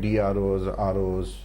DROs, ROs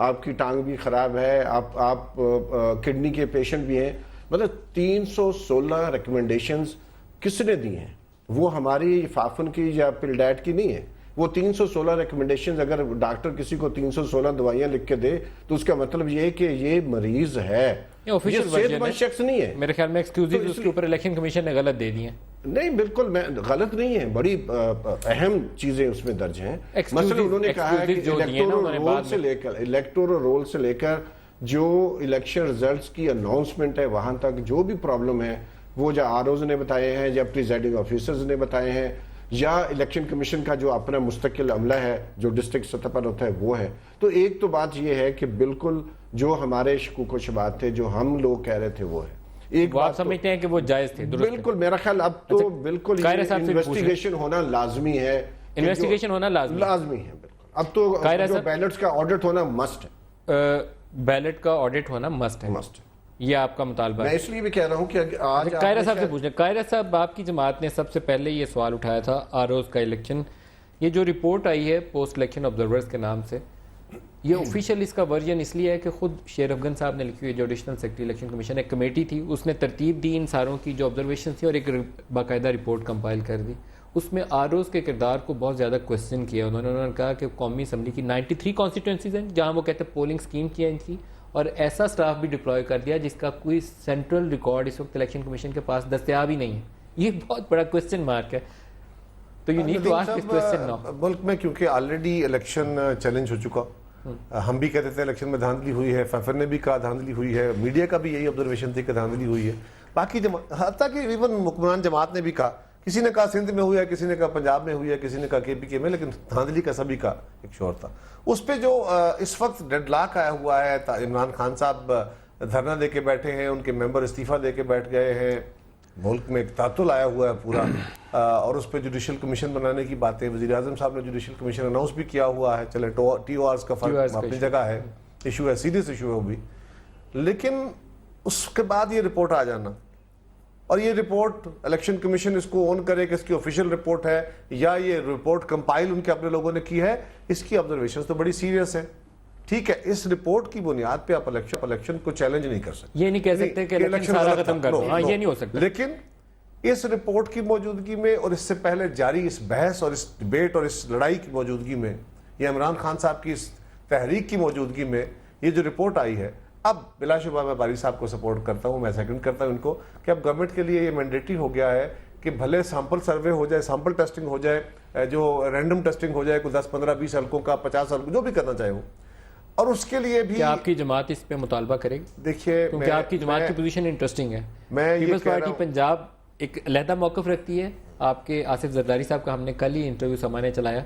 آپ کی ٹانگ بھی خراب ہے, آپ کڈنی کے پیشنٹ بھی ہیں. مطلب 316 ریکمنڈیشنز کس نے دی ہیں؟ وہ ہماری فافن کی یا پلڈیٹ کی نہیں ہے. وہ 316 ریکمنڈیشنز اگر ڈاکٹر کسی کو 316 دوائیاں لکھ کے دے تو اس کا مطلب یہ کہ یہ مریض ہے, یہ صحت مند شخص نہیں ہے. میرے خیال میں ایکسکیوزز اس کے اوپر الیکشن کمیشن نے غلط دے دی ہیں. نہیں بالکل غلط نہیں ہے, بڑی اہم چیزیں اس میں درج ہیں. مثلا انہوں نے کہا ہے کہ الیکٹورل رول سے لے کر جو الیکشن ریزلٹس کی اناؤنسمنٹ ہے وہاں تک جو بھی پرابلم ہے وہ جو آرઓز نے بتائے ہیں یا پریزائڈنگ آفیسرز نے بتائے ہیں یا الیکشن کمیشن کا جو اپنا مستقل عملہ ہے جو ڈسٹرکٹ سطح پر ہوتا ہے وہ ہے. تو ایک تو بات یہ ہے کہ بالکل جو ہمارے شکوک و شبہات تھے جو ہم لوگ کہہ رہے تھے وہ ہے. ایک آپ سمجھتے ہیں کہ وہ جائز تھے؟ بالکل میرا خیال اب تو بالکل انویسٹیگیشن ہونا لازمی ہے. انویسٹیگیشن ہونا لازمی ہے بالکل. اب تو بیلٹس کا آڈٹ ہونا مسٹ ہے. بیلٹ کا آڈٹ ہونا مسٹ ہے. یہ آپ کا مطالبہ ہے. میں اس لیے بھی کہہ رہا ہوں کہ آج قاہرہ صاحب سے پوچھیں. قاہرہ صاحب, آپ کی جماعت نے سب سے پہلے یہ سوال اٹھایا تھا آروز کا الیکشن, یہ جو رپورٹ آئی ہے پوسٹ الیکشن آبزرورز کے نام سے, یہ آفیشیل اس کا ورژن اس لیے ہے کہ خود شیر افغان صاحب نے لکھی ہوئی جو ایڈیشنل سیکرٹری الیکشن کمیشن ایک کمیٹی تھی, اس نے ترتیب دی ان ساروں کی جو آبزرویشن تھی اور ایک باقاعدہ رپورٹ کمپائل کر دی. اس میں آروز کے کردار کو بہت زیادہ کوسچن کیا. انہوں نے کہا کہ قومی اسمبلی کی 93 کانسٹیٹوئنسیز ہیں جہاں وہ کہتے ہیں پولنگ اسکیم کی ہے ان کی, اور ایسا سٹاف بھی ڈپلوائے کر دیا جس کا کوئی سینٹرل ریکارڈ اس وقت الیکشن کمیشن کے پاس دستیاب ہی نہیں ہے. یہ بہت بڑا کوسچن مارک ہے. تو you need to ask this question now. ملک میں کیونکہ آلریڈی الیکشن چیلنج ہو چکا, ہم بھی کہتے تھے الیکشن میں دھاندلی ہوئی ہے, فیفر نے بھی کہا دھاندلی ہوئی ہے, میڈیا کا بھی یہی آبزرویشن تھی کہ دھاندلی ہوئی ہے. باقی حتیٰ کہ ایون حکمران جماعت نے بھی کہا, کسی نے کہا سندھ میں ہوئی ہے, کسی نے کہا پنجاب میں ہوئی ہے, کسی نے کہا کے پی کے میں, لیکن دھاندلی کا سبھی کا ایک شور تھا. اس پہ جو اس وقت ڈیڈ لاک آیا ہوا ہے, عمران خان صاحب دھرنا دے کے بیٹھے ہیں, ان کے ممبر استعفیٰ دے کے بیٹھ گئے ہیں, ملک میں ایک تعطل آیا ہوا ہے پورا, اور اس پہ جوڈیشل کمیشن بنانے کی باتیں, وزیر اعظم صاحب نے جوڈیشل کمیشن اناؤنس بھی کیا ہوا ہے. چلے ٹی او آرز کا فرق اپنی جگہ ہے, ایشو ہے, سیریس ایشو ہے وہ بھی, لیکن اس کے بعد یہ رپورٹ آ جانا, اور یہ رپورٹ الیکشن کمیشن اس کو اون کرے کہ اس کی آفیشیل رپورٹ ہے یا یہ رپورٹ کمپائل ان کے اپنے لوگوں نے کی ہے, اس کی آبزرویشنز تو بڑی سیریس ہیں. ٹھیک ہے, اس رپورٹ کی بنیاد پہ آپ الیکشن کو چیلنج نہیں کر سکتے, یہ نہیں کہہ سکتے کہ الیکشن سارا ختم کر دو, ہاں یہ نہیں ہو سکتا. لیکن اس رپورٹ کی موجودگی میں اور اس سے پہلے جاری اس بحث اور اس ڈیبیٹ اور اس لڑائی کی موجودگی میں, یا عمران خان صاحب کی اس تحریک کی موجودگی میں یہ جو رپورٹ آئی ہے, اب بلا شبہ میں باری صاحب کو سپورٹ کرتا ہوں, میں سیکنڈ کرتا ہوں ان کو, کہ اب گورنمنٹ کے لیے یہ مینڈیٹری ہو گیا ہے کہ بھلے سیمپل سروے ہو جائے, سیمپل ٹیسٹنگ ہو جائے, جو رینڈم ٹیسٹنگ ہو جائے, کوئی 10 15 20 حلقوں کا 50 حلقوں جو بھی کرنا چاہے وہ, اور اس کے لیے بھی آپ کی جماعت اس پہ مطالبہ کرے گی. دیکھیے کیونکہ آپ کی جماعت کی پوزیشن انٹرسٹنگ ہے. پیپلز پارٹی پنجاب ایک علیحدہ موقف رکھتی ہے, آپ کے آصف زرداری صاحب کا ہم نے کل ہی انٹرویو سامنے چلایا,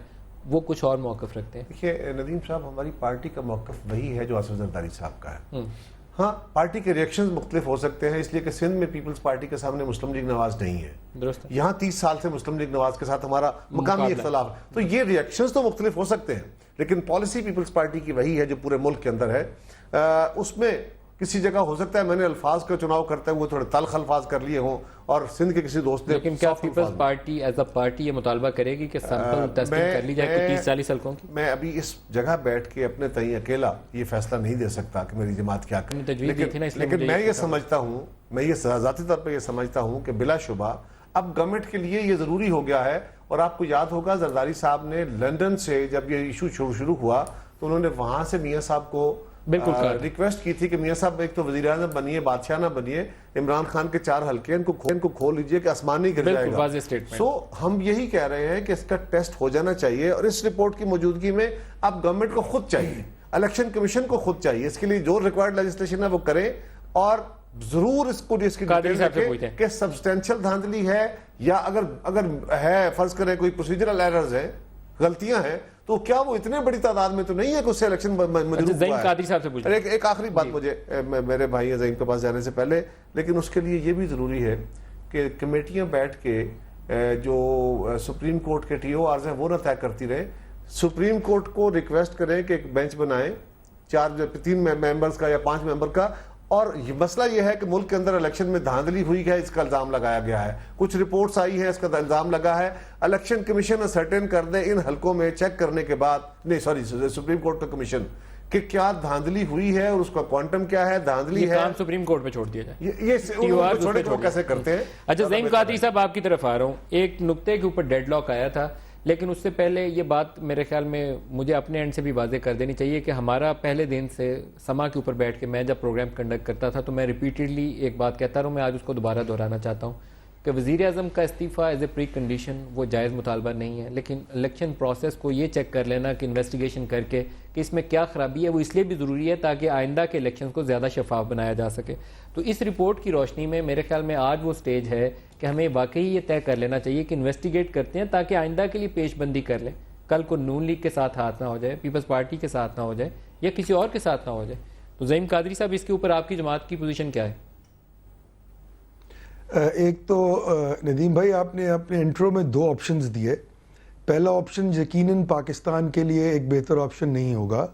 وہ کچھ اور موقف رکھتے ہیں. دیکھیے ندیم صاحب, ہماری پارٹی کا موقف وہی ہے جو آصف زرداری صاحب کا ہے. ہاں پارٹی کے ریئیکشنز مختلف ہو سکتے ہیں, اس لیے کہ سندھ میں پیپلز پارٹی کے سامنے مسلم لیگ نواز نہیں ہے, درست, یہاں 30 سال سے مسلم لیگ نواز کے ساتھ ہمارا مقامی اختلاف, تو یہ ریئیکشنز تو مختلف ہو سکتے ہیں, لیکن پالیسی پیپلز پارٹی کی وہی ہے جو پورے ملک کے اندر ہے. اس میں کسی جگہ ہو سکتا ہے میں نے الفاظ کا چناؤ کرتے ہوئے تھوڑے تلخ الفاظ کر لیے ہوں اور سندھ کے کسی دوست نے, لیکن کیا Peoples Party as a party یہ مطالبہ کرے گی کہ سیمپل ٹیسٹنگ کر لی جائے 30-40 حلقوں کی؟ میں ابھی اس جگہ بیٹھ کے اپنے تئیں اکیلا یہ فیصلہ نہیں دے سکتا کہ میری جماعت کیا کرے, لیکن میں یہ سمجھتا ہوں, میں یہ ذاتی طور پہ یہ سمجھتا ہوں کہ بلا شبہ اب گورنمنٹ کے لیے یہ ضروری ہو گیا ہے. اور آپ کو یاد ہوگا زرداری صاحب نے لندن سے جب یہ ایشو شروع ہوا تو انہوں نے وہاں سے میاں صاحب کو بالکل ریکویسٹ کی تھی کہ میاں صاحب ایک تو وزیر اعظم بنیے, بادشاہ نہ بنیے, عمران خان کے 4 حلقے ان کو کھول لیجئے کہ آسمان نہیں گر جائے گا. سو ہم یہی کہہ رہے ہیں کہ اس کا ٹیسٹ ہو جانا چاہیے, اور اس رپورٹ کی موجودگی میں اب گورنمنٹ کو خود چاہیے, الیکشن کمیشن کو خود چاہیے, اس کے لیے جو ریکوائرڈ لیجسلیشن ہے وہ کریں, اور ضرور اس کو اس کی ڈیٹیل رکھیں کہ سبسٹینشل دھاندلی ہے یا اگر ہے فرض کریں کوئی پروسیجرل ایررز ہیں, غلطیاں ہیں, تو کیا وہ اتنے بڑی تعداد میں تو نہیں ہے کہ اس سے الیکشن مجروح ہوا ہے. ایک آخری بات مجھے میرے بھائی زعیم کے پاس جانے سے پہلے, لیکن اس کے لیے یہ بھی ضروری ہے کہ کمیٹیاں بیٹھ کے جو سپریم کورٹ کے ٹی او آرز ہیں وہ نہ طے کرتی رہے, سپریم کورٹ کو ریکویسٹ کریں کہ ایک بینچ بنائیں 3 ممبرز کا یا 5 ممبر کا, اور مسئلہ یہ ہے کہ ملک کے اندر الیکشن میں دھاندلی ہوئی ہے, اس کا الزام لگایا گیا ہے, کچھ رپورٹس آئی ہیں اس کا الزام لگا ہے, الیکشن کمیشن اسرٹین کر دے ان حلقوں میں چیک کرنے کے بعد, نہیں سوری سپریم کورٹ کا کمیشن کہ کیا دھاندلی ہوئی ہے اور اس کا کوانٹم کیا ہے, دھاندلی ہے, کام سپریم کورٹ پہ چھوڑ دیا جائے. یہ چھوڑے کو کیسے کرتے ہیں. اچھا زعیم قادری صاحب آپ کی طرف آ رہا ہوں. ایک نقطے کے اوپر ڈیڈ لاک آیا تھا, لیکن اس سے پہلے یہ بات میرے خیال میں مجھے اپنے اینڈ سے بھی واضح کر دینی چاہیے کہ ہمارا پہلے دن سے سما کے اوپر بیٹھ کے میں جب پروگرام کنڈکٹ کرتا تھا تو میں ریپیٹڈلی ایک بات کہتا رہا ہوں, میں آج اس کو دوبارہ دہرانا چاہتا ہوں کہ وزیر اعظم کا استعفیٰ ایز اے پری کنڈیشن وہ جائز مطالبہ نہیں ہے, لیکن الیکشن پروسیس کو یہ چیک کر لینا کہ انویسٹیگیشن کر کے کہ اس میں کیا خرابی ہے وہ اس لیے بھی ضروری ہے تاکہ آئندہ کے الیکشنز کو زیادہ شفاف بنایا جا سکے. تو اس رپورٹ کی روشنی میں میرے خیال میں آج وہ سٹیج ہے کہ ہمیں واقعی یہ طے کر لینا چاہیے کہ انویسٹیگیٹ کرتے ہیں تاکہ آئندہ کے لیے پیش بندی کر لیں, کل کو نون لیگ کے ساتھ ہاتھ نہ ہو جائے, پیپلز پارٹی کے ساتھ نہ ہو جائے یا کسی اور کے ساتھ نہ ہو جائے. تو زعیم قادری صاحب اس کے اوپر آپ کی جماعت کی پوزیشن کیا ہے؟ ایک تو ندیم بھائی آپ نے اپنے انٹرو میں 2 آپشنز دیے. پہلا آپشن یقیناً پاکستان کے لیے ایک بہتر آپشن نہیں ہوگا.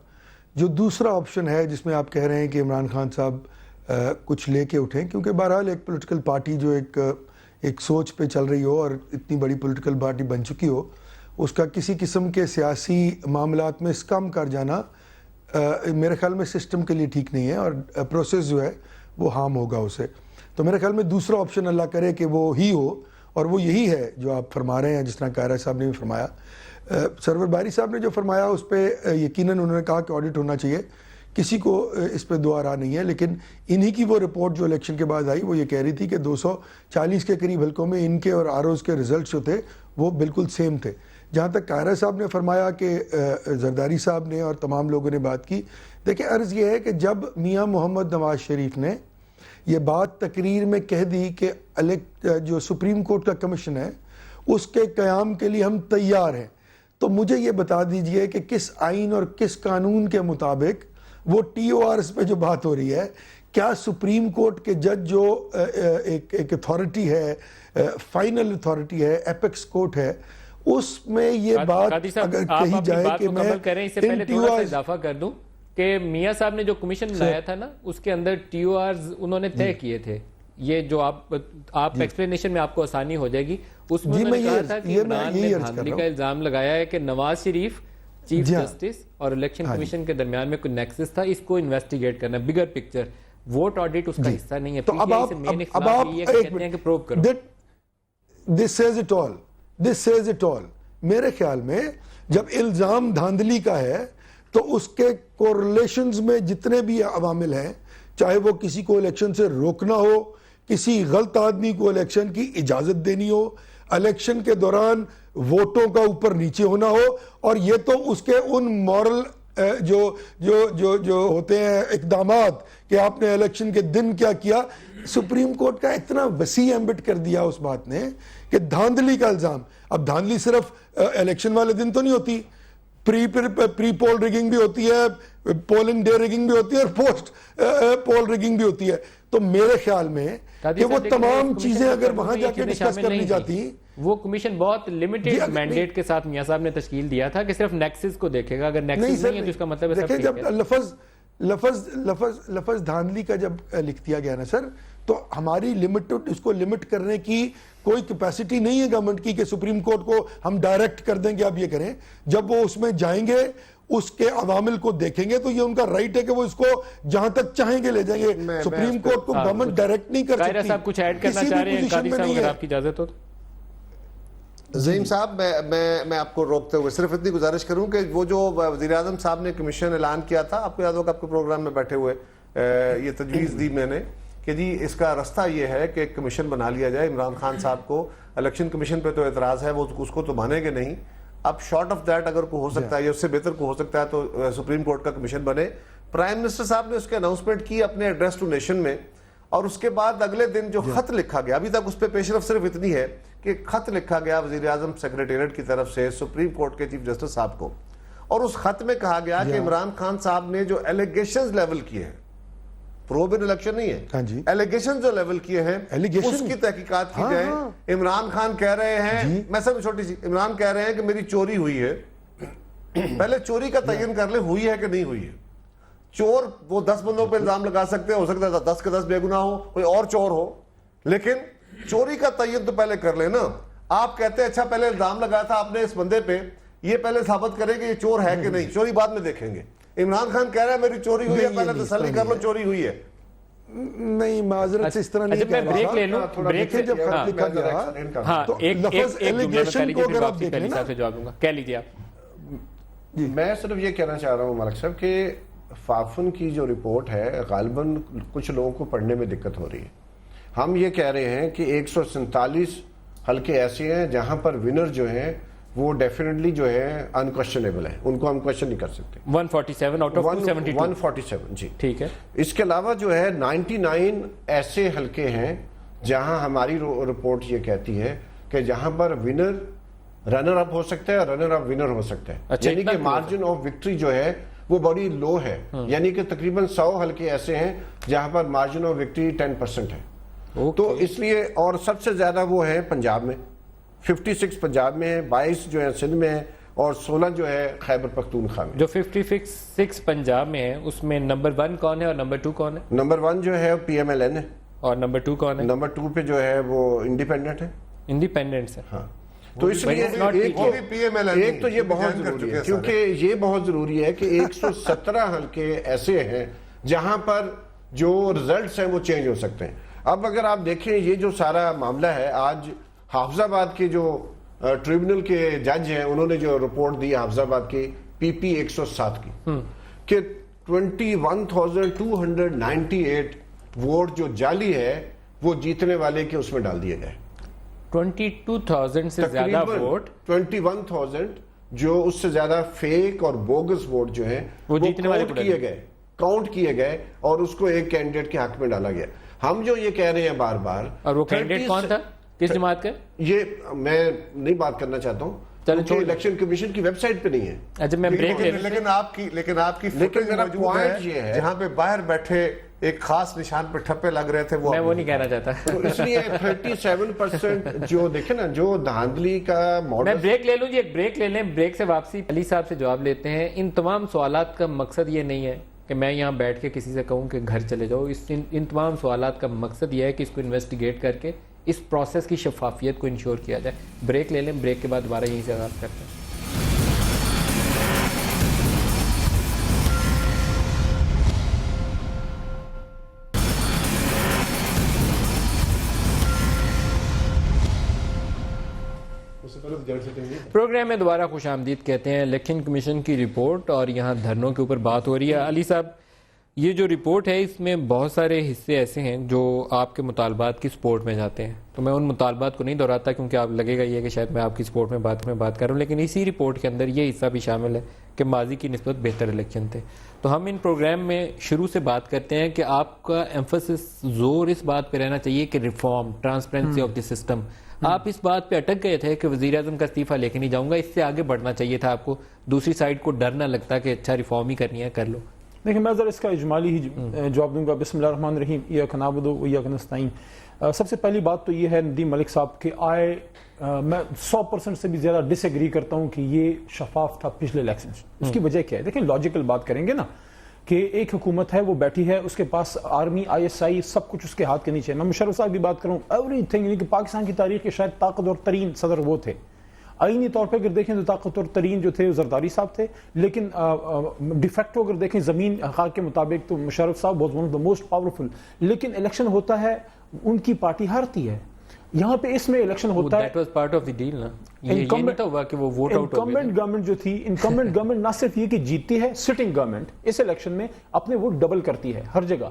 جو دوسرا آپشن ہے جس میں آپ کہہ رہے ہیں کہ عمران خان صاحب کچھ لے کے اٹھیں, کیونکہ بہرحال ایک پولیٹیکل پارٹی جو ایک سوچ پہ چل رہی ہو اور اتنی بڑی پولیٹیکل پارٹی بن چکی ہو, اس کا کسی قسم کے سیاسی معاملات میں اسکم کر جانا میرے خیال میں سسٹم کے لیے ٹھیک نہیں ہے اور پروسیس جو ہے وہ ہارم ہوگا اسے. تو میرے خیال میں دوسرا آپشن اللہ کرے کہ وہ ہی ہو, اور وہ یہی ہے جو آپ فرما رہے ہیں, جس طرح قاہرہ صاحب نے بھی فرمایا. سرور باری صاحب نے جو فرمایا اس پہ یقیناً انہوں نے کہا کہ آڈٹ ہونا چاہیے, کسی کو اس پہ دو آرا نہیں ہے, لیکن انہی کی وہ رپورٹ جو الیکشن کے بعد آئی وہ یہ کہہ رہی تھی کہ 240 کے قریب حلقوں میں ان کے اور آروز کے ریزلٹس جو تھے وہ بالکل سیم تھے. جہاں تک قاہرہ صاحب نے فرمایا کہ زرداری صاحب نے اور تمام لوگوں نے بات کی, دیکھیں عرض یہ ہے کہ جب میاں محمد نواز شریف نے یہ بات تقریر میں کہہ دی کہ جو سپریم کورٹ کا کمیشن ہے اس کے قیام کے لیے ہم تیار ہیں, تو مجھے یہ بتا دیجئے کہ کس آئین اور کس قانون کے مطابق وہ ٹی او آرز پہ جو بات ہو رہی ہے, کیا سپریم کورٹ کے جج جو ایک اتھارٹی ہے, فائنل اتھارٹی ہے, ایپیکس کورٹ ہے, اس میں یہ بات اگر کہی جائے کہ میں اس سے پہلے تھوڑا سا اضافہ کر دوں کہ میاں صاحب نے جو کمیشن لایا تھا نا اس کے اندر ٹی او آرز انہوں نے طے کیے تھے. یہ جو آپ ایکسپلینیشن میں آپ کو آسانی ہو جائے گی, اس میں انہوں نے کہا تھا کہ عمران نے دھاندلی کا الزام لگایا ہے کہ نواز شریف چیف جسٹس اور الیکشن کمیشن کے درمیان میں کوئی نیکسس تھا, اس کو انویسٹیگیٹ کرنا, بگر پکچر, ووٹ آڈٹ اس کا حصہ نہیں ہے. تو اب آپ کہتے ہیں کہ پروو کرو. This says it all. میرے خیال میں جب الزام دھاندلی کا ہے تو اس کے کوریلیشنز میں جتنے بھی عوامل ہیں, چاہے وہ کسی کو الیکشن سے روکنا ہو, کسی غلط آدمی کو الیکشن کی اجازت دینی ہو, الیکشن کے دوران ووٹوں کا اوپر نیچے ہونا ہو, اور یہ تو اس کے ان مورل جو ہوتے ہیں اقدامات کہ آپ نے الیکشن کے دن کیا کیا. سپریم کورٹ کا اتنا وسیع ایمبٹ کر دیا اس بات نے کہ دھاندلی کا الزام, اب دھاندلی صرف الیکشن والے دن تو نہیں ہوتی, پری پول ریگنگ بھی ہوتی ہے, پولنگ ڈے ریگنگ بھی ہوتی ہے, اور پوسٹ پول ریگنگ بھی ہوتی ہے. تو میرے خیال میں کہ وہ تمام چیزیں اگر وہاں جا کے ڈسکس کر لی جاتی, وہ کمیشن بہت لمیٹڈ مینڈیٹ کے ساتھ میاں صاحب نے تشکیل دیا تھا کہ صرف نیکسس کو دیکھے گا, اگر نیکسس نہیں ہے تو اس کا مطلب ہے. دیکھیں جب لفظ دھاندلی کا جب لکھ دیا گیا نا سر, تو ہماری اس کو لمٹ کرنے کی کوئی کیپیسٹی نہیں ہے گورنمنٹ کی کہ سپریم کورٹ کو ہم ڈائریکٹ کر دیں کہ آپ یہ کریں. جب وہ اس میں جائیں گے, اس کے عوامل کو دیکھیں گے, تو یہ ان کا رائٹ ہے کہ وہ اس کو جہاں تک چاہیں گے لے جائیں گے. سپریم کورٹ کو گورنمنٹ ڈائریکٹ نہیں کر سکتی. قاہرہ صاحب کچھ ایڈ کرنا چاہ رہے ہیں قاضی صاحب, اگر آپ کی اجازت ہو. زعیم صاحب میں آپ کو روکتے ہوئے صرف اتنی گزارش کروں کہ وہ جو وزیر اعظم صاحب نے کمیشن اعلان کیا تھا, آپ کو یاد ہوگا آپ کے پروگرام میں بیٹھے ہوئے یہ تجویز دی میں نے کہ جی اس کا رستہ یہ ہے کہ ایک کمیشن بنا لیا جائے. عمران خان صاحب کو الیکشن کمیشن پہ تو اعتراض ہے, وہ اس کو تو مانیں گے نہیں. اب شارٹ آف دیٹ اگر کو ہو سکتا ہے یا اس سے بہتر کو ہو سکتا ہے تو سپریم کورٹ کا کمیشن بنے. پرائم منسٹر صاحب نے اس کے اناؤنسمنٹ کی اپنے ایڈریس ٹو نیشن میں, اور اس کے بعد اگلے دن جو خط لکھا گیا, ابھی تک اس پہ پیش رفت صرف اتنی ہے کہ خط لکھا گیا وزیر اعظم سیکریٹریٹ کی طرف سے سپریم کورٹ کے چیف جسٹس صاحب کو, اور اس خط میں کہا گیا کہ عمران خان صاحب نے جو ایلیگیشنز لیول کیے ہیں, پروبن الیکشن نہیں ہے, ایلیگیشن جو لیول کیے ہیں اس کی تحقیقات کی جائے. عمران خان کہہ رہے ہیں, میں سب چھوٹی سی, عمران کہہ رہے ہیں کہ میری چوری ہوئی ہے, پہلے چوری کا تعین کر لیں ہوئی ہے کہ نہیں ہوئی ہے. چور وہ 10 بندوں پہ الزام لگا سکتے ہیں, ہو سکتا ہے 10 کے 10 بے گناہ ہو, کوئی اور چور ہو, لیکن چوری کا تعین تو پہلے کر لیں نا. آپ کہتے ہیں اچھا پہلے الزام لگایا تھا آپ نے اس بندے پہ, یہ پہلے ثابت کریں کہ یہ چور ہے کہ نہیں, چوری بعد میں دیکھیں گے. عمران خان کہہ رہا ہے میری چوری ہوئی ہے, نہیں, پہلے نہیں, تسلی کر لو چوری ہوئی ہے. نہیں معذرت سے اس طرح نہیں اچھا میں کہہ بریک رہا لے لوں, تھا. بریک دیکھیں جب خط لکھا گیا ہاں تو ایک لفظ جملہ میں کہہ allegation لیجیے کو پھر اگر آپ واپسی دیکھیں علی نا, صاحب سے جواب دوں گا. کہہ لیجیے آپ. میں صرف یہ کہنا چاہ رہا ہوں ملک صاحب کہ فافن کی جو رپورٹ ہے غالباً کچھ لوگوں کو پڑھنے میں دقت ہو رہی ہے. ہم یہ کہہ رہے ہیں کہ 147 حلقے ایسے ہیں جہاں پر ونر جو ہیں وہ ڈیفینیٹلی جو ہے انکویسچنیبل ہیں, ان کو ہم کویسچن نہیں کر سکتے. 147 آؤٹ آف 272. 147 جی ٹھیک ہے. اس کے علاوہ جو ہے 99 ایسے حلقے ہیں جہاں ہماری رپورٹ یہ کہتی ہے کہ جہاں پر ونر رنر اپ ہو سکتا ہے اور رنر اپ ونر ہو سکتا ہے. اچھا, یعنی کہ مارجن آف وکٹری جو ہے وہ بڑی لو ہے, یعنی کہ تقریباً 100 حلقے ایسے ہیں جہاں پر مارجن آف وکٹری 10% ہے. تو اس لیے, اور سب سے زیادہ وہ ہے پنجاب میں, 56 پنجاب میں ہے, 22 جو ہے سندھ میں ہے, اور 16 جو ہے خیبر پختونخوا میں. جو 56 پنجاب میں ہے اس میں نمبر 1 کون ہے اور نمبر 2 کون ہے؟ نمبر 1 جو ہے پی ایم ایل این ہے, اور نمبر 2 کون ہے؟ نمبر 2 پہ جو ہے وہ انڈیپینڈنٹ ہے. انڈیپینڈنٹ ہے. ہاں, تو اس لیے ایک تو یہ بہت ضروری ہے, کیونکہ یہ بہت ضروری ہے کہ 117 حلقے ایسے ہیں جہاں پر جو رزلٹس ہیں وہ چینج ہو سکتے ہیں. اب اگر آپ دیکھیں یہ جو سارا معاملہ ہے, آج حافظ آباد کے جو ٹریبونل کے جج ہیں انہوں نے جو رپورٹ دی حافظ آباد کی PP 107 کی کہ 21,298 ووٹ جو جعلی ہے وہ جیتنے والے کے اس میں ڈال دیے گئے. 22,000 سے زیادہ ووٹ, 21,000 جو اس سے زیادہ فیک اور بوگس ووٹ جو ہیں وہ کاؤنٹ کیے گئے اور اس کو ایک کینڈیڈیٹ کے حق میں ڈالا گیا. ہم جو یہ کہہ رہے ہیں بار بار, اور وہ کینڈیڈیٹ کون تھا, کس جماعت کا؟ یہ میں نہیں بات کرنا چاہتا ہوں کیونکہ الیکشن کمیشن کی ویب سائٹ پہ نہیں ہے. اچھا میں بریک لے, لیکن آپ کی فوٹیج موجود ہے جہاں پہ باہر بیٹھے ایک خاص نشان پہ ٹھپے لگ رہے تھے, میں وہ نہیں کہنا چاہتا. تو اس لیے 37% جو دیکھیں نا جو دھاندلی کا ماڈل. میں بریک لے لوں جی, ایک بریک لے لیں, بریک سے واپسی علی صاحب سے جواب لیتے ہیں. ان تمام سوالات کا مقصد یہ نہیں ہے کہ میں یہاں بیٹھ کے کسی سے کہوں کہ گھر چلے جاؤ. ان تمام سوالات کا مقصد یہ ہے کہ اس کو انویسٹیگیٹ کر کے اس پروسیس کی شفافیت کو انشور کیا جائے. بریک لے لیں, بریک کے بعد دوبارہ یہیں سے آغاز کرتے ہیں. پروگرام میں دوبارہ خوش آمدید کہتے ہیں. الیکشن کمیشن کی رپورٹ اور یہاں دھرنوں کے اوپر بات ہو رہی ہے. علی صاحب, یہ جو رپورٹ ہے اس میں بہت سارے حصے ایسے ہیں جو آپ کے مطالبات کی سپورٹ میں جاتے ہیں, تو میں ان مطالبات کو نہیں دہراتا کیونکہ آپ لگے گا یہ کہ شاید میں آپ کی سپورٹ میں بات کر رہا ہوں, لیکن اسی رپورٹ کے اندر یہ حصہ بھی شامل ہے کہ ماضی کی نسبت بہتر الیکشن تھے. تو ہم ان پروگرام میں شروع سے بات کرتے ہیں کہ آپ کا ایمفسس زور اس بات پہ رہنا چاہیے کہ reform, transparency of the system. آپ اس بات پہ اٹک گئے تھے کہ وزیر اعظم کا استعفیٰ لے کے نہیں جاؤں گا, اس سے آگے بڑھنا چاہیے تھا آپ کو, دوسری سائڈ کو ڈر نہ لگتا کہ اچھا ریفارم ہی کرنی ہے, کر لو. دیکھیں میں ذرا اس کا اجمالی ہی جواب دوں گا. بسم اللہ الرحمن الرحیم. ایاک نعبد و ایاک نستعین. سب سے پہلی بات تو یہ ہے ندیم ملک صاحب کہ میں 100% سے بھی زیادہ ڈس ایگری کرتا ہوں کہ یہ شفاف تھا پچھلے الیکشن. اس کی وجہ کیا ہے؟ دیکھیں لاجیکل بات کریں گے نا کہ ایک حکومت ہے, وہ بیٹھی ہے, اس کے پاس آرمی, ISI سب کچھ اس کے ہاتھ کے نیچے ہے. میں مشرف صاحب کی بات کروں, ایوری تھنگ, یعنی کہ پاکستان کی تاریخ کے شاید طاقتور ترین صدر وہ تھے. آئینی طور پہ اگر دیکھیں تو طاقتور ترین جو تھے وہ زرداری صاحب تھے, لیکن ڈیفیکٹو اگر دیکھیں زمین حقائق کے مطابق تو مشرف صاحب was one of the most powerful. لیکن الیکشن ہوتا ہے ان کی پارٹی ہارتی ہے. یہاں پہ اس میں الیکشن ہوتا ہے, that was part of the deal نا, یہ نہیں تھا ہوا کہ وہ ووٹ آؤٹ ہو گئے. انکمبنٹ گورنمنٹ جو تھی, انکمبنٹ گورنمنٹ نہ صرف یہ کہ جیتتی ہے, سٹنگ گورنمنٹ اس الیکشن میں اپنے ووٹ ڈبل کرتی ہے ہر جگہ.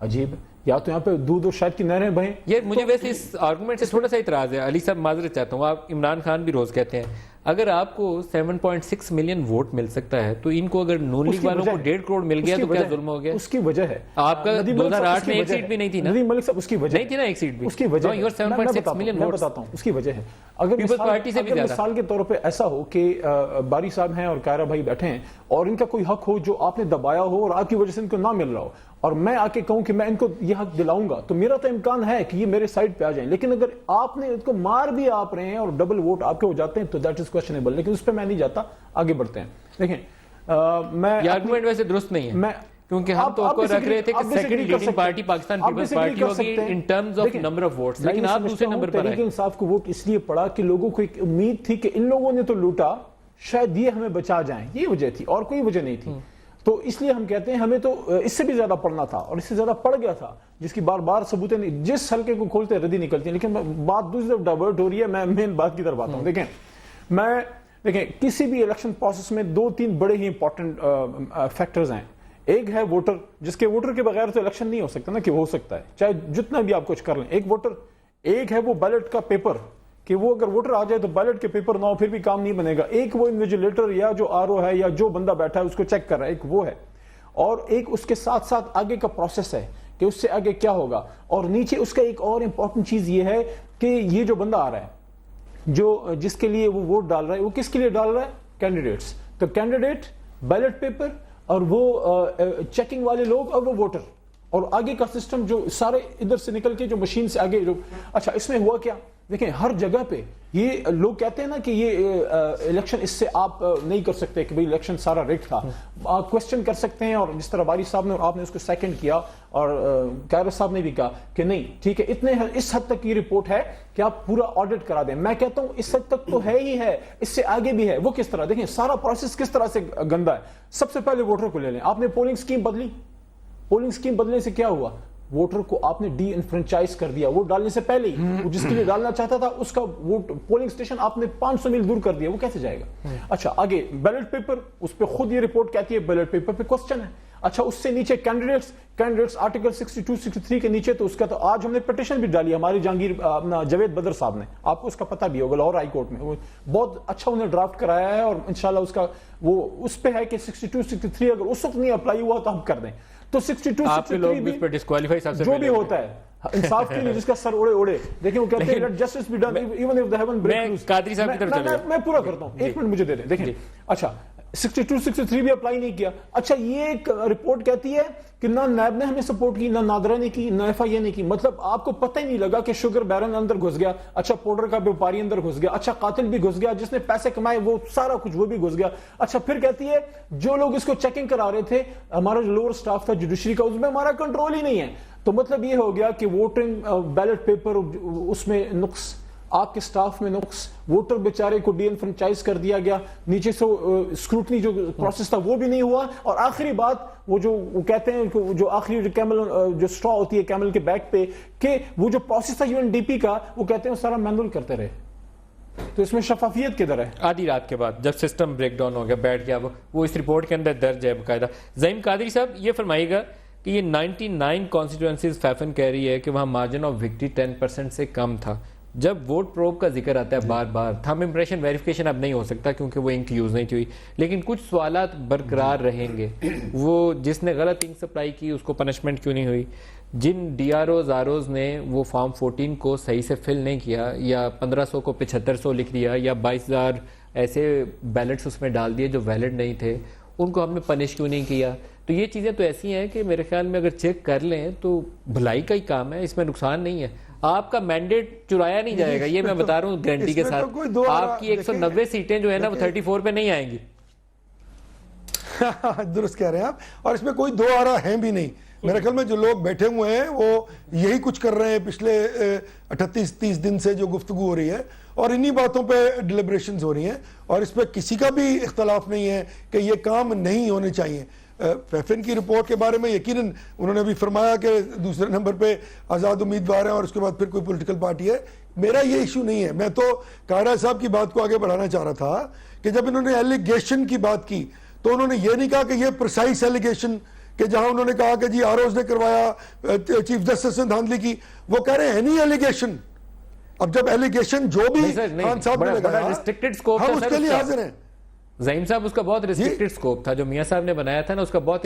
عجیب, یا تو یہاں پہ دودھ اور شاید کی نہریں بہیں. یہ مجھے ویسے اس آرگومنٹ سے تھوڑا سا اعتراض ہے علی صاحب, معذرت چاہتا ہوں. آپ عمران خان بھی روز کہتے ہیں اگر آپ کو 7.6 ملین ووٹ مل سکتا ہے تو ان کو اگر نون لیگ والوں کو 1.5 کروڑ مل گیا تو کیا ظلم ہو گیا؟ اس کی وجہ ہے آپ کا 2008 میں ایک سیٹ بھی نہیں تھی نا ندیم ملک صاحب, اس کی وجہ نہیں تھی نا ایک سیٹ بھی. اس کی وجہ یور 7.6 ملین میں بتاتا ہوں اس کی وجہ ہے. اگر مثال کے طور پہ ایسا ہو کہ باری صاحب ہیں اور کائرہ بھائی بیٹھے ہیں اور ان کا کوئی حق ہو جو آپ نے دبایا ہو اور آپ کی وجہ سے ان کو نہ مل رہا ہو, اور میں آ کے کہوں کہ میں ان کو یہ حق دلاؤں گا, تو میرا تو امکان ہے کہ یہ میرے سائڈ پہ آ جائیں. لیکن اگر آپ نے ان کو مار بھی آپ رہے ہیں اور ڈبل ووٹ آپ کے ہو جاتے ہیں تو دیٹ از کویسچنیبل. لیکن اس پہ میں نہیں جاتا, آگے بڑھتے ہیں. دیکھیں میں یہ آرگومنٹ ویسے درست نہیں ہے کیونکہ ہم تو کو رکھ رہے تھے کہ second leading party Pakistan peoples party ہوگی in terms of number of votes, لیکن آپ دوسرے نمبر پر تحریک انصاف کو ووٹ اس لیے پڑا کہ لوگوں کو ایک امید تھی کہ ان لوگوں نے تو لوٹا, شاید یہ ہمیں بچا جائیں, یہ وجہ تھی اور کوئی وجہ نہیں تھی. تو اس لیے ہم کہتے ہیں ہمیں تو اس سے بھی زیادہ پڑھنا تھا اور اس سے زیادہ پڑھ گیا تھا جس کی بار بار ثبوتیں نہیں, جس حلقے کو کھولتے ردی نکلتی ہیں. لیکن بات دوسری طرف ڈائیورٹ ہو رہی ہے, میں مین بات کی طرف آتا ہوں. دیکھیں کسی بھی الیکشن پروسیس میں 2-3 بڑے ہی امپورٹنٹ فیکٹرز ہیں. ایک ہے ووٹر, جس کے ووٹر کے بغیر تو الیکشن نہیں ہو سکتا نا, کہ ہو سکتا ہے چاہے جتنا بھی آپ کچھ کر لیں. ایک ووٹر, ایک ہے وہ بیلٹ کا پیپر, کہ وہ اگر ووٹر آ جائے تو بیلٹ کے پیپر نہ ہو پھر بھی کام نہیں بنے گا. ایک وہ انویجیلیٹر یا جو آر او ہے یا جو بندہ بیٹھا ہے اس کو چیک کر رہا ہے, ایک وہ ہے. اور ایک اس کے ساتھ ساتھ آگے کا پروسیس ہے کہ اس سے آگے کیا ہوگا. اور نیچے اس کا ایک اور امپورٹنٹ چیز یہ ہے کہ یہ جو بندہ آ رہا ہے, جو جس کے لیے وہ ووٹ ڈال رہا ہے, وہ کس کے لیے ڈال رہا ہے؟ کینڈیڈیٹس. تو کینڈیڈیٹ, بیلٹ پیپر, اور وہ چیکنگ والے لوگ, اور وہ ووٹر, اور آگے کا سسٹم جو سارے ادھر سے نکل کے جو مشین سے آگے جو. اچھا اس میں ہوا کیا؟ دیکھیں ہر جگہ پہ یہ لوگ کہتے ہیں نا کہ یہ الیکشن اس سے آپ نہیں کر سکتے کہ بھئی الیکشن سارا ریگ تھا. آپ کوشچن کر سکتے ہیں, اور جس طرح باری صاحب نے آپ نے اس کو سیکنڈ کیا, اور کائرہ صاحب نے بھی کہا کہ نہیں ٹھیک ہے, اس حد تک یہ رپورٹ ہے کہ آپ پورا آڈٹ کرا دیں. میں کہتا ہوں اس حد تک تو ہے ہی ہے, اس سے آگے بھی ہے. وہ کس طرح؟ دیکھیں سارا پروسیس کس طرح سے گندا ہے. سب سے پہلے ووٹر کو لے لیں. آپ نے پولنگ سکیم بدلی, پولنگ سکیم بدلنے سے کیا ہوا؟ ووٹر کو آپ نے ڈی انفرنچائز کر دیا. ووٹ ڈالنے سے پہلے ہی جس کے لیے ڈالنا چاہتا تھا اس کا ووٹ پولنگ سٹیشن آپ نے 500 میل دور کر دیا. وہ کیسے جائے گا؟ اچھا آگے بیلٹ پیپر, اس پہ خود یہ رپورٹ کہتی ہے بیلٹ پیپر پہ کوسچن ہے. اچھا اس سے نیچے کینڈیڈیٹس آرٹیکل 62-63 کے نیچے, تو اس کا تو آج ہم نے پٹیشن بھی ڈالی ہماری جہانگیر اپنا جاوید بدر صاحب نے, آپ کو اس کا پتہ بھی ہوگا, لاہور ہائی کورٹ میں. وہ بہت اچھا انہیں ڈرافٹ کرایا ہے, اور انشاءاللہ اس کا وہ اس پہ ہے کہ 62-63 اگر اس وقت نہیں اپلائی ہوا تو ہم کر دیں. تو 62-63 بھی جو بھی ہوتا ہے انصاف کے لیے جس کا سر اڑے. دیکھیں وہ کہتے ہیں let justice be done even if they haven't break loose. Qadri صاحب کی طرف چلے, میں پورا کرتا ہوں, ایک منٹ مجھے دے دیں. دیکھیں اچھا 62-63 بھی اپلائی نہیں کیا. اچھا یہ ایک رپورٹ کہتی ہے کہ نہ نیب نے ہمیں سپورٹ کی, نہ نادرہ نے کی, نہ ایف آئی اے نے کی. مطلب آپ کو پتہ ہی نہیں لگا کہ شوگر بیرن اندر گھس گیا, اچھا پاؤڈر کا بیوپاری اندر گھس گیا, اچھا قاتل بھی گھس گیا, جس نے پیسے کمائے وہ سارا کچھ وہ بھی گھس گیا. اچھا پھر کہتی ہے جو لوگ اس کو چیکنگ کرا رہے تھے, ہمارا جو لوور سٹاف تھا جوڈیشری کا, اس میں ہمارا کنٹرول ہی نہیں ہے. تو مطلب یہ ہو گیا کہ ووٹنگ بیلٹ پیپر اس میں نقص, آپ کے سٹاف میں نقص, ووٹر بیچارے کو ڈی انفرنچائز کر دیا گیا, نیچے سے اسکروٹنی جو پروسیس تھا وہ بھی نہیں ہوا. اور آخری بات وہ جو وہ کہتے ہیں جو آخری جو کیمل جو سٹرا ہوتی ہے کیمل کے بیک پہ, کہ وہ جو پروسیس تھا یو این ڈی پی کا, وہ کہتے ہیں سارا مینول کرتے رہے. تو اس میں شفافیت کدھر ہے؟ آدھی رات کے بعد جب سسٹم بریک ڈاؤن ہو گیا, بیٹھ گیا, وہ اس رپورٹ کے اندر درج ہے باقاعدہ. زعیم قادری صاحب یہ فرمائیے گا کہ یہ 99 کانسٹیٹوئنسیز فیفن کہہ رہی ہے کہ وہاں مارجن آف وکٹری 10% سے کم تھا. جب ووٹ پروب کا ذکر آتا ہے بار بار, تھم امپریشن ویریفیکیشن اب نہیں ہو سکتا کیونکہ وہ انک یوز نہیں ہوئی, لیکن کچھ سوالات برقرار رہیں گے. وہ جس نے غلط انک سپلائی کی اس کو پنشمنٹ کیوں نہیں ہوئی؟ جن D R Os R Os نے وہ فارم 14 کو صحیح سے فل نہیں کیا, یا 1500 کو 7500 لکھ دیا, یا 22000 ایسے بیلٹس اس میں ڈال دیے جو ویلڈ نہیں تھے, ان کو ہم نے پنش کیوں نہیں کیا؟ تو یہ چیزیں تو ایسی ہیں کہ میرے خیال میں اگر چیک کر لیں تو بھلائی کا ہی کام ہے, اس میں نقصان نہیں ہے. آپ کا مینڈیٹ چرایا نہیں جائے گا, یہ میں بتا رہا ہوں گارنٹی کے ساتھ. آپ کی 190 سیٹیں جو ہے نا وہ 34 پہ نہیں آئیں گی. درست کہہ رہے ہیں آپ, اور اس میں کوئی دو آرا ہیں بھی نہیں. میرے خیال میں جو لوگ بیٹھے ہوئے ہیں وہ یہی کچھ کر رہے ہیں پچھلے 38-30 دن سے جو گفتگو ہو رہی ہے, اور انہی باتوں پہ ڈیلیبریشنز ہو رہی ہیں, اور اس پہ کسی کا بھی اختلاف نہیں ہے کہ یہ کام نہیں ہونے چاہیے. فیفن کی رپورٹ کے بارے میں یقیناً انہوں نے بھی فرمایا کہ دوسرے نمبر پہ آزاد امیدوار ہیں اور اس کے بعد پھر کوئی پولیٹیکل پارٹی ہے. میرا یہ ایشو نہیں ہے. میں تو قائرہ صاحب کی بات کو آگے بڑھانا چاہ رہا تھا کہ جب انہوں نے ایلیگیشن کی بات کی تو انہوں نے یہ نہیں کہا کہ یہ پرسائز ایلیگیشن, کہ جہاں انہوں نے کہا کہ جی آر اوز نے کروایا, چیف جسٹس نے دھاندلی کی, وہ کہہ رہے ہیں نہیں ایلیگیشن. اب جب ایلیگیشن جو بھی خان صاحب نے لگایا ہم اس کے لیے حاضر ہیں. زعیم صاحب اس کا بہت ریسٹرکٹڈ سکوپ تھا جو میاں صاحب نے بنایا تھا نا, اس کا بہت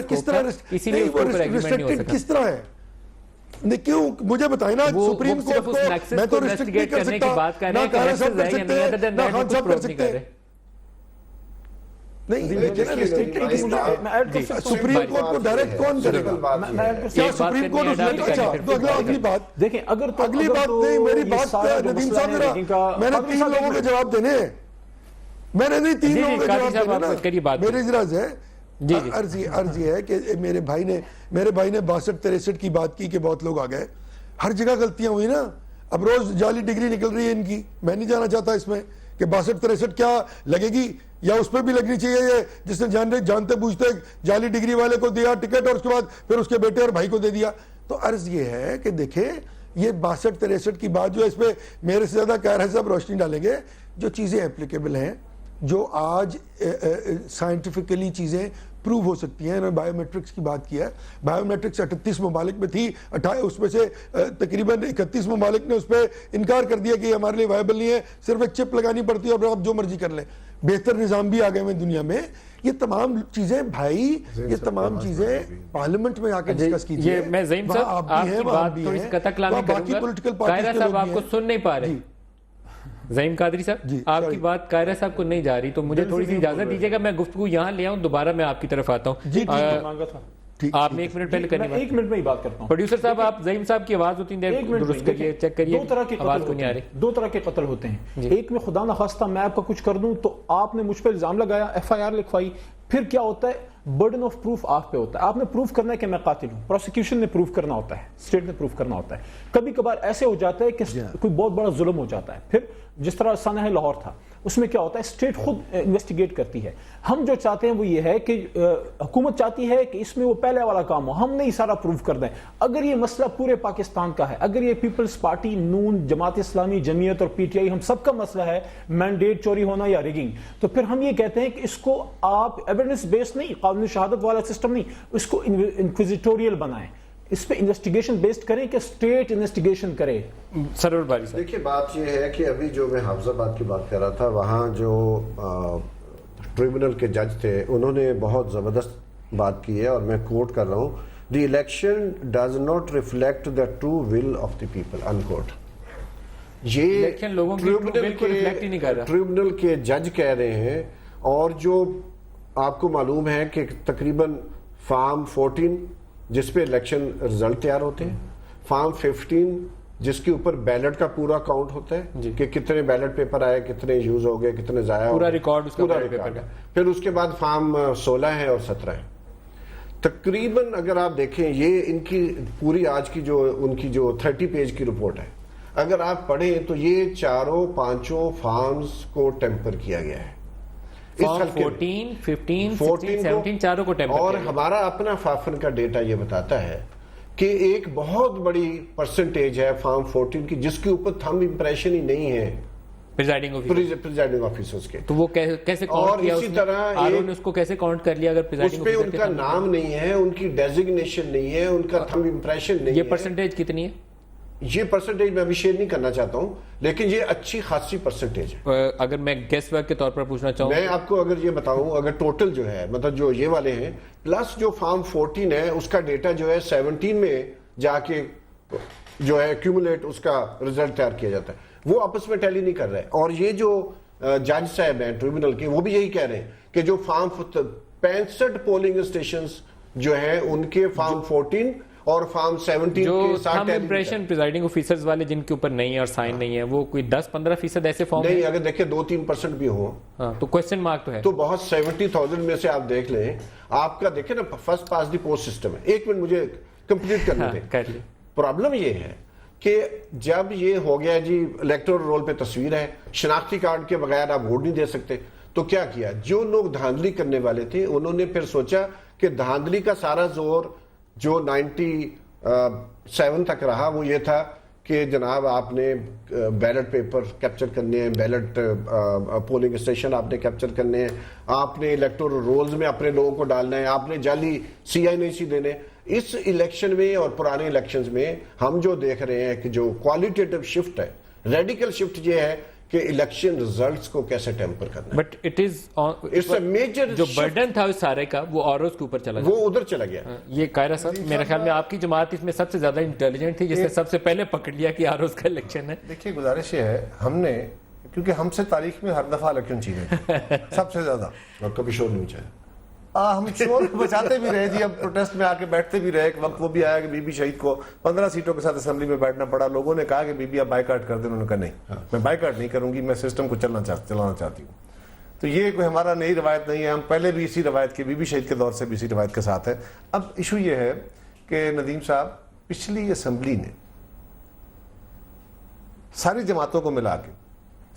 کس طرح اسی لیے اس کے اوپر ایگریمنٹ نہیں ہو سکا. کس طرح ہے کیوں مجھے بتائیں نا. سپریم کورٹ کو میں تو ریسٹرکٹ کر سکتا نہ قائرہ صاحب کر سکتے ہیں نہ خان صاحب کر سکتے ہیں. سپریم کورٹ کو ڈائریکٹ کون کرے گا؟ کیا سپریم کورٹ اچھا تو اگلی بات دیکھیں, اگر اگلی بات نہیں, میری بات ندیم صاحب میں نے 3 لوگوں کے جواب دینے ہیں. میں نے نہیں 3 لوگوں کے جواب دینے نا. میری ذرا عرض یہ ہے کہ میرے بھائی نے 62-63 کی بات کی کہ بہت لوگ آ گئے. ہر جگہ غلطیاں ہوئی نا. اب روز جعلی ڈگری نکل رہی ہے ان کی, میں نہیں جانا چاہتا اس میں کہ 62-63 کیا لگے گی. یا اس پہ بھی لگنی چاہیے یہ جس نے جانتے بوجھتے جعلی ڈگری والے کو دیا ٹکٹ اور اس کے بعد پھر اس کے بیٹے اور بھائی کو دے دیا. تو عرض یہ ہے کہ دیکھیں یہ 62-63 کی بات جو ہے اس پہ میرے سے زیادہ قاہرہ صاحب روشنی ڈالیں گے. جو چیزیں اپلیکیبل ہیں جو آج سائنٹیفکلی چیزیں پروو ہو سکتی ہیں. انہوں نے بائیو میٹرکس کی بات کی ہے. بائیو میٹرکس 38 ممالک میں تھی, اس میں سے تقریباً 31 ممالک نے اس پہ انکار کر دیا کہ یہ ہمارے لیے وائبل نہیں ہے, صرف ایک چپ لگانی پڑتی ہے اور آپ جو مرضی کر لیں. بہتر نظام بھی آ گئے ہیں دنیا میں. یہ تمام چیزیں بھائی, یہ تمام چیزیں پارلیمنٹ میں آ کے ڈسکس کیجیے. یہ میں زعیم صاحب آپ کی بات تھوڑی سی قطع کلامی کروں گا. قاہرہ صاحب آپ کو سن نہیں پا رہے. زعیم قادری صاحب آپ کی بات قاہرہ صاحب کو نہیں جا رہی, تو مجھے تھوڑی سی اجازت دیجیے گا, میں گفتگو یہاں لے آؤں, دوبارہ میں آپ کی طرف آتا ہوں. آپ نے 1 منٹ پہلے کرنی ہے. 1 منٹ میں ہی بات کرتا ہوں. پروڈیوسر صاحب آپ زعیم صاحب کی آواز ہوتی ہے درست کریے, چیک کریے, آواز کو نہیں آ رہی. 2 طرح کے قتل ہوتے ہیں. ایک میں خدا نخواستہ میں آپ کا کچھ کر دوں تو آپ نے مجھ پہ الزام لگایا, FIR لکھوائی, پھر کیا ہوتا ہے برڈن آف پروف آپ پہ ہوتا ہے. آپ نے پروف کرنا ہے کہ میں قاتل ہوں, پروسیکیوشن نے پروف کرنا ہوتا ہے, اسٹیٹ نے پروف کرنا ہوتا ہے. کبھی کبھار ایسے ہو جاتا ہے کہ کوئی بہت بڑا ظلم ہو جاتا ہے, پھر جس طرح سانحہ لاہور تھا اس میں کیا ہوتا ہے اسٹیٹ خود انویسٹیگیٹ کرتی ہے. ہم جو چاہتے ہیں وہ یہ ہے کہ حکومت چاہتی ہے کہ اس میں وہ پہلے والا کام ہو, ہم نہیں سارا پروف کر دیں. اگر یہ مسئلہ پورے پاکستان کا ہے, اگر یہ پیپلز پارٹی, نون, جماعت اسلامی, جمعیت اور PTI ہم سب کا مسئلہ ہے, مینڈیٹ چوری ہونا یا ریگنگ, تو پھر ہم یہ کہتے ہیں کہ اس کو آپ ایویڈنس بیس نہیں, قانونی شہادت والا سسٹم نہیں, اس کو انکویزیٹوریل بنائیں, اس پہ انویسٹیگیشن بیسڈ کریں کہ اسٹیٹ انویسٹیگیشن کرے. سرور باری صاحب دیکھیے بات یہ ہے کہ ابھی جو میں حافظ آباد کی بات کر رہا تھا, وہاں جو ٹریبونل کے جج تھے انہوں نے بہت زبردست بات کی ہے اور میں کوٹ کر رہا ہوں, the election does not reflect the true will of the people, unquote. یہ ٹریبونل کے جج کہہ رہے ہیں. اور جو آپ کو معلوم ہے کہ تقریباً فارم 14 جس پہ الیکشن رزلٹ تیار ہوتے ہیں, فارم 15 جس کے اوپر بیلٹ کا پورا کاؤنٹ ہوتا ہے کہ کتنے بیلٹ پیپر آئے, کتنے یوز ہو گئے, کتنے ضائع, پورا ریکارڈ اس کا ہے. پھر اس کے بعد فارم 16 ہے اور 17 ہے. تقریباً اگر آپ دیکھیں یہ ان کی پوری آج کی جو ان کی جو 30 پیج کی رپورٹ ہے, اگر آپ پڑھیں تو یہ 4-5 فارمز کو ٹیمپر کیا گیا ہے. 14, 15, 16, 17 چاروں کو ٹیمپر. اور ہمارا اپنا فافن کا ڈیٹا یہ بتاتا ہے کہ ایک بہت بڑی پرسنٹیج ہے فارم 14 کی جس کے اوپر تھم امپریشن ہی نہیں ہے پریزائڈنگ آفیسرز کے. تو وہ کیسے کاؤنٹ کیا, اور اسی طرح آرو نے اس کو کیسے کاؤنٹ کر لیا اگر اس پہ ان کا نام نہیں ہے, ان کی ڈیزگنیشن نہیں ہے, ان کا تھم امپریشن نہیں ہے. یہ پرسنٹیج کتنی ہے؟ یہ پرسنٹیج میں ابھی شیئر نہیں کرنا چاہتا ہوں, لیکن یہ اچھی خاصی پرسنٹیج ہے. اگر میں گیس ورک کے طور پر پوچھنا چاہوں, میں آپ کو اگر یہ بتاؤں, اگر ٹوٹل جو ہے مطلب جو یہ والے ہیں پلس جو فارم 14 ہے اس کا ڈیٹا جو ہے 17 میں جا کے جو ہے ایکیومولیٹ اس کا رزلٹ تیار کیا جاتا ہے, وہ آپس میں ٹیلی نہیں کر رہے. اور یہ جو جج صاحب ہیں ٹریبونل کے, وہ بھی یہی کہہ رہے ہیں کہ جو فارم 65 پولنگ اسٹیشنز جو ہیں ان کے فارم 14 اور فارم 17 جو کے ساتھ تھم امپریشن پریزائڈنگ آفیسرز والے جن کے اوپر نہیں ہے اور سائن نہیں ہے, وہ کوئی 10-15% ایسے فارم نہیں, اگر دیکھیں 2-3% بھی ہوں تو کوسچن مارک تو ہے. تو بہت 70,000 میں سے آپ دیکھ لیں, آپ کا دیکھیں نا فرسٹ پاس دی پوسٹ سسٹم ہے. 1 منٹ مجھے کمپلیٹ کرنے دیں. پرابلم یہ ہے کہ جب یہ ہو گیا جی الیکٹورل رول پہ تصویر ہے, شناختی کارڈ کے بغیر آپ ووٹ نہیں دے سکتے, تو کیا کیا جو لوگ دھاندلی کرنے والے تھے انہوں نے پھر سوچا کہ دھاندلی کا سارا زور جو 97 تک رہا وہ یہ تھا کہ جناب آپ نے بیلٹ پیپر کیپچر کرنے ہیں, بیلٹ پولنگ اسٹیشن آپ نے کیپچر کرنے ہیں, آپ نے الیکٹورل رولز میں اپنے لوگوں کو ڈالنا ہے, آپ نے جعلی CINC دینے. اس الیکشن میں اور پرانے الیکشنز میں ہم جو دیکھ رہے ہیں کہ جو کوالٹیٹیو شفٹ ہے, ریڈیکل شفٹ یہ ہے کہ الیکشن ریزلٹس کو کیسے ٹیمپر کرنا ہے. بٹ اٹ از میجر جو برڈن تھا اس سارے کا وہ آروز کے اوپر چلا گیا, وہ ادھر چلا گیا. یہ قاہرہ صاحب میرے خیال میں آپ کی جماعت اس میں سب سے زیادہ انٹیلیجنٹ تھی جس نے سب سے پہلے پکڑ لیا کہ آروز کا الیکشن ہے. دیکھیے گزارش یہ ہے, ہم نے کیونکہ ہم سے تاریخ میں ہر دفعہ الیکشن چیزیں سب سے زیادہ, اور کبھی شور نہیں چاہے. ہم شور بچاتے بھی رہے جی, اب پروٹیسٹ میں آ کے بیٹھتے بھی رہے. ایک وقت وہ بھی آیا کہ بی بی شہید کو 15 سیٹوں کے ساتھ اسمبلی میں بیٹھنا پڑا. لوگوں نے کہا کہ بی بی آپ بائیکاٹ کر دیں, انہوں نے کہا نہیں میں بائیکاٹ نہیں کروں گی, میں سسٹم کو چلانا چاہتی ہوں. تو یہ کوئی ہمارا نئی روایت نہیں ہے, ہم پہلے بھی اسی روایت کے, بی بی شہید کے دور سے بھی اسی روایت کے ساتھ ہے. اب ایشو یہ ہے کہ ندیم صاحب پچھلی اسمبلی نے ساری جماعتوں کو ملا کے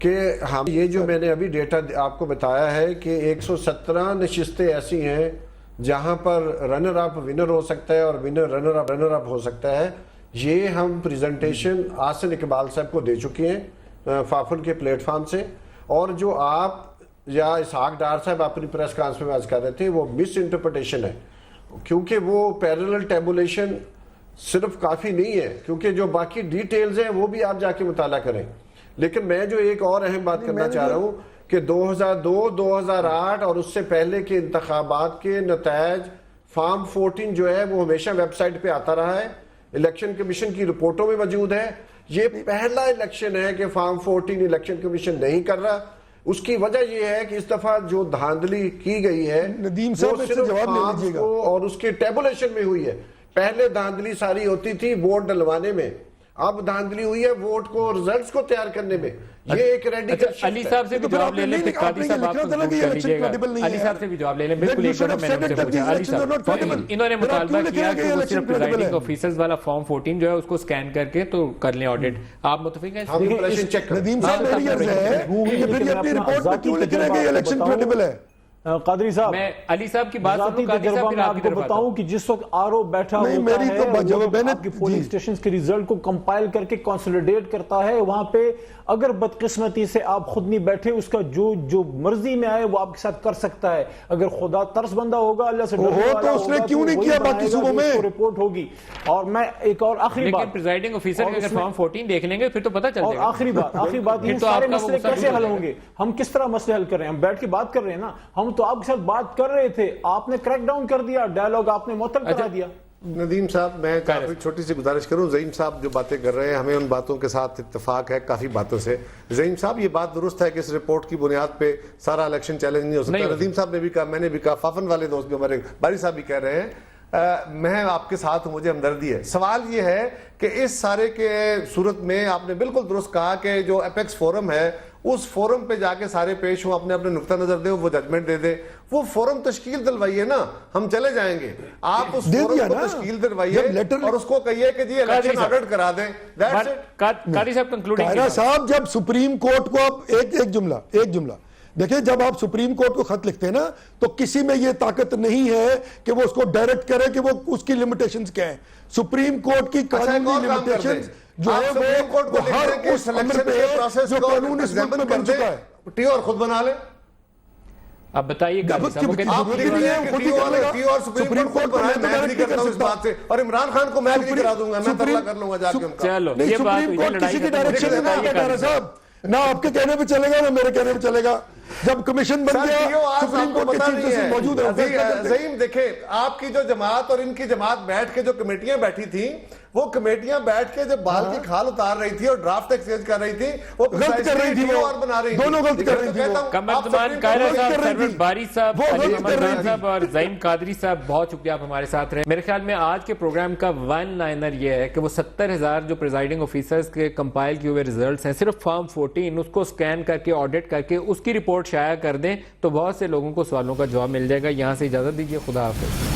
کہ ہم یہ جو میں نے ابھی ڈیٹا آپ کو بتایا ہے کہ 117 نشستیں ایسی ہیں جہاں پر رنر اپ ونر ہو سکتا ہے اور ونر رنر اپ ہو سکتا ہے. یہ ہم پریزنٹیشن آسن اقبال صاحب کو دے چکے ہیں فافن کے پلیٹ فارم سے, اور جو آپ یا اسحاق ڈار صاحب اپنی پریس کانفرنس میں آج کر رہے تھے وہ مس انٹرپریٹیشن ہے, کیونکہ وہ پیرلل ٹیبولیشن صرف کافی نہیں ہے, کیونکہ جو باقی ڈیٹیلز ہیں وہ بھی آپ جا کے مطالعہ کریں. لیکن میں جو ایک اور اہم بات کرنا چاہ رہا ہوں کہ 2002, 2008 اور اس سے پہلے کے انتخابات کے نتائج فارم 14 جو ہے وہ ہمیشہ ویب سائٹ پہ آتا رہا ہے, الیکشن کمیشن کی رپورٹوں میں موجود ہے. یہ پہلا الیکشن ہے کہ فارم 14 الیکشن کمیشن نہیں کر رہا. اس کی وجہ یہ ہے کہ اس دفعہ جو دھاندلی کی گئی ہے ندیم صاحب اس سے جواب لے لیجیے گا, اور اس کے ٹیبولیشن میں ہوئی ہے. پہلے دھاندلی ساری ہوتی تھی ووٹ ڈلوانے میں, اب دھاندلی ہوئی ہے ووٹ کو رزلٹس کو تیار کرنے میں. یہ ایک ریڈیکل شفٹ ہے. علی صاحب سے بھی جواب لے لیں, پھر قاضی صاحب آپ کو کر لیجیے گا. علی صاحب سے بھی جواب لے لیں. بالکل ایک دفعہ میں نے ان سے پوچھا, علی صاحب انہوں نے مطالبہ کیا کہ وہ صرف پریزائڈنگ آفیسرز والا فارم 14 جو ہے اس کو سکین کر کے تو کر لیں آڈٹ. آپ متفق ہیں؟ ندیم صاحب میری عرض ہے کہ پھر یہ اپنی رپورٹ میں کیوں لکھ رہے ہیں کہ الیکشن کریڈیبل ہے؟ قادری صاحب میں علی صاحب کی بات ذاتی تجربہ میں آپ کو بتاؤں کہ جس وقت آرو بیٹھا ہوتا ہے وہ آپ کے پولنگ سٹیشنز کے ریزلٹ کو کمپائل کر کے کنسولیڈیٹ کرتا ہے, وہاں پہ اگر بدقسمتی سے آپ خود نہیں بیٹھے اس کا جو مرضی میں آئے وہ آپ کے ساتھ کر سکتا ہے. اگر خدا ترس بندہ ہوگا اللہ سے ڈرنے والا تو اس نے کیوں نہیں کیا باقی صوبوں میں رپورٹ ہوگی. اور میں ایک اور آخری بات, لیکن پریزائڈنگ آفیسر کے اگر فارم 14 دیکھ لیں گے پھر تو پتہ چل جائے گا. اور آخری بات یہ سارے مسئلے کیسے حل ہوں گے؟ ہم کس طرح مسئلے حل کر رہے ہیں؟ ہم بیٹھ کے بات کر رہے ہیں نا, ہم تو آپ کے ساتھ بات کر رہے تھے, آپ نے کریک ڈاؤن کر دیا, ڈائیلاگ آپ نے معطل کرا دیا. ندیم صاحب میں کافی چھوٹی سی گزارش کروں, زعیم صاحب جو باتیں کر رہے ہیں ہمیں ان باتوں کے ساتھ اتفاق ہے کافی باتوں سے. زعیم صاحب یہ بات درست ہے کہ اس رپورٹ کی بنیاد پہ سارا الیکشن چیلنج نہیں ہو سکتا. ندیم صاحب نے بھی کہا, میں نے بھی کہا, فافن والے دوست بھی ہمارے باری صاحب بھی کہہ رہے ہیں. میں آپ کے ساتھ ہوں, مجھے ہمدردی ہے. سوال یہ ہے کہ اس سارے کے صورت میں آپ نے بالکل درست کہا کہ جو اپیکس فورم ہے اس فورم پہ جا کے سارے پیش ہوں, اپنے اپنے نقطہ نظر دیں, وہ ججمنٹ دے دے. وہ فورم تشکیل دلوائیے نا, ہم چلے جائیں گے. آپ اس فورم کو تشکیل دلوائیے اور اس کو کہیے کہ جی الیکشن آڈٹ کرا دیں. قاضی صاحب کنکلوڈنگ قاہرہ صاحب, جب سپریم کورٹ کو آپ ایک جملہ دیکھیں, جب آپ سپریم کورٹ کو خط لکھتے ہیں نا تو کسی میں یہ طاقت نہیں ہے کہ وہ اس کو ڈائریکٹ کرے کہ وہ اس کی لیمیٹیشنز کیا ہیں. سپریم کورٹ کی قانونی لیمیٹیشنز جو ہے وہ ہر اس امر پہ جو قانون اس ملک میں بن چکا ہے. ٹی اور خود بنا لے. اب بتائیے سپریم کورٹ اور عمران خان کو میں بھی کرا دوں گا, میں ترلا کر لوں گا جا کے ان کا. چلو یہ بات ہوئی ہے, کسی کی ڈائریکشن نہیں صاحب, نہ آپ کے کہنے پہ چلے گا نہ میرے کہنے پہ چلے گا. جب کمیشن بن گیا سپریم کورٹ کے چیف جسٹس موجود ہے. زعیم دیکھیں, آپ کی جو جماعت اور ان کی جماعت بیٹھ کے جو کمیٹیاں بیٹھی تھیں, وہ کمیٹیاں بیٹھ کے جب بال کی کھال اتار رہی تھی اور ڈرافٹ ایکسچینج کر رہی تھی, وہ غلط کر رہی تھی, اور بنا رہی تھی, دونوں غلط کر رہی تھی. قمر قاہرہ صاحب, سرور باری صاحب, علی محمد صاحب اور زعیم قادری صاحب, بہت شکریہ آپ ہمارے ساتھ رہے. میرے خیال میں آج کے پروگرام کا ون لائنر یہ ہے کہ وہ 70,000 جو پریزائڈنگ آفیسرز کے کمپائل کیے ہوئے ریزلٹس ہیں صرف فارم 14, اس کو سکین کر کے آڈٹ کر کے اس کی رپورٹ شائع کر دیں تو بہت سے لوگوں کو سوالوں کا جواب مل جائے گا. یہاں سے اجازت دیجیے, خدا حافظ.